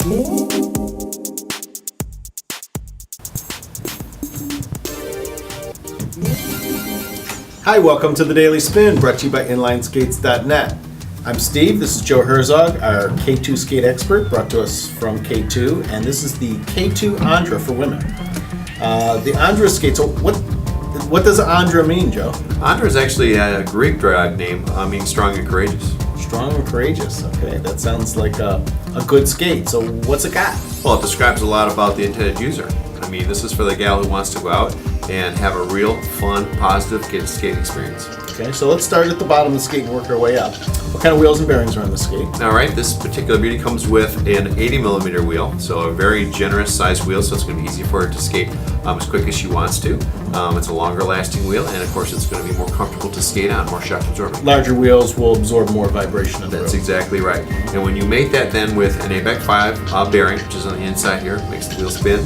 Hi, welcome to the Daily Spin, brought to you by InlineSkates.net. I'm Steve, this is Joe Herzog, our K2 skate expert, brought to us from K2, and this is the K2 Andra for women. The Andra skate, so what does Andra mean, Joe? Andra is actually a Greek-derived name, meaning strong and courageous. Strong and courageous, okay, that sounds like a good skate. So what's it got? Well, it describes a lot about the intended user. I mean, this is for the gal who wants to go out and have a real, fun, positive skate experience. Okay, so let's start at the bottom of the skate and work our way up. What kind of wheels and bearings are on the skate? All right, this particular beauty comes with an 80 millimeter wheel, so a very generous size wheel, so it's going to be easy for her to skate as quick as she wants to. It's a longer lasting wheel, and of course it's going to be more comfortable to skate on, more shock absorbing. Larger wheels will absorb more vibration in the road. That's exactly right. And when you mate that then with an ABEC 5 bearing, which is on the inside here, makes the wheel spin,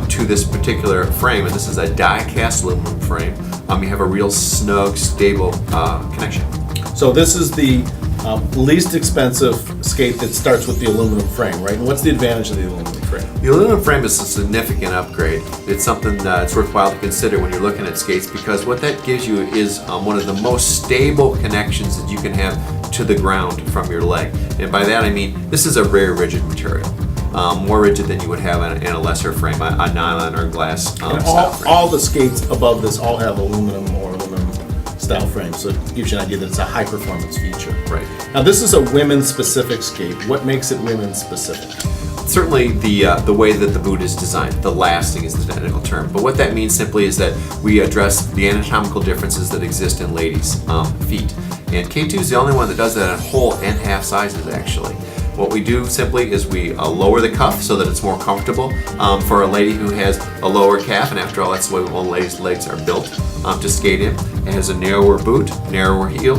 to this particular frame, and this is a die-cast aluminum frame, you have a real snug, stable connection. So this is the least expensive skate that starts with the aluminum frame, right? And what's the advantage of the aluminum frame? The aluminum frame is a significant upgrade. It's something that's worthwhile to consider when you're looking at skates, because what that gives you is one of the most stable connections that you can have to the ground from your leg. And by that I mean this is a very rigid material. More rigid than you would have in a lesser frame, a nylon or glass style frame. All the skates above this all have aluminum or aluminum style frames, so it gives you an idea that it's a high performance feature. Right. Now this is a women's specific skate. What makes it women's specific? Certainly the way that the boot is designed, the lasting is the technical term. But what that means simply is that we address the anatomical differences that exist in ladies' feet. And K2 is the only one that does that in whole and half sizes actually. What we do simply is we lower the cuff so that it's more comfortable for a lady who has a lower calf, and after all that's the way all ladies' legs are built to skate in. It has a narrower boot, narrower heel,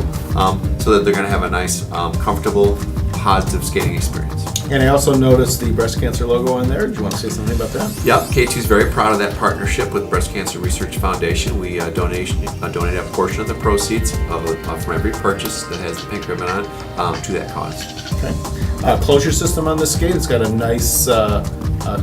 so that they're going to have a nice, comfortable, positive skating experience. And I also noticed the breast cancer logo on there. Do you want to say something about that? Yep, K2 is very proud of that partnership with Breast Cancer Research Foundation. We donate a portion of the proceeds from every purchase that has the pink ribbon on to that cause. Okay. Closure system on this skate. It's got a nice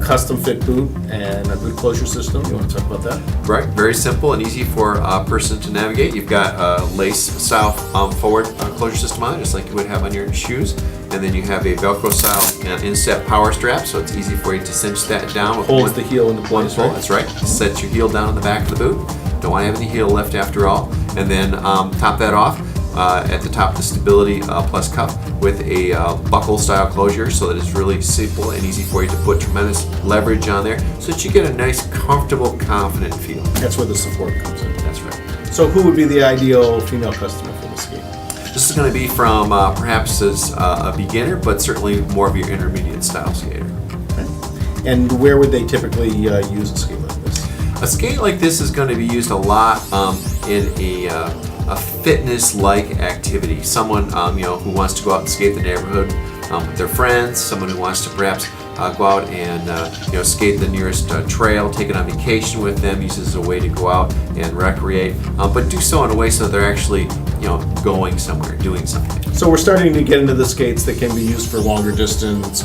custom fit boot and a good closure system. You want to talk about that? Right, very simple and easy for a person to navigate. You've got a lace style forward closure system on it, just like you would have on your shoes. And then you have a Velcro style inset power strap, so it's easy for you to cinch that down. With Holds the heel into place, right? That's right. Set your heel down on the back of the boot. Don't want to have any heel left after all. And then top that off at the top, the Stability Plus cup with a buckle style closure, so that it's really simple and easy for you to put tremendous leverage on there, so that you get a nice, comfortable, confident feel. That's where the support comes in. That's right. So who would be the ideal female customer for the skate? This is going to be from perhaps as a beginner, but certainly more of your intermediate style skater. Okay. And where would they typically use a skate like this? A skate like this is going to be used a lot in a fitness-like activity. Someone who wants to go out and skate the neighborhood with their friends. Someone who wants to perhaps go out and skate the nearest trail, take it on vacation with them, use it as a way to go out and recreate, but do so in a way so that they're actually going somewhere, doing something. So we're starting to get into the skates that can be used for longer distance,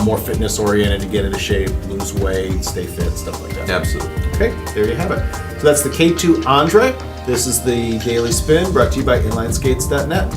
more fitness oriented, to get into shape, lose weight, stay fit, stuff like that. Absolutely. Okay, there you have it. So that's the K2 Andra. This is the Daily Spin, brought to you by InlineSkates.net.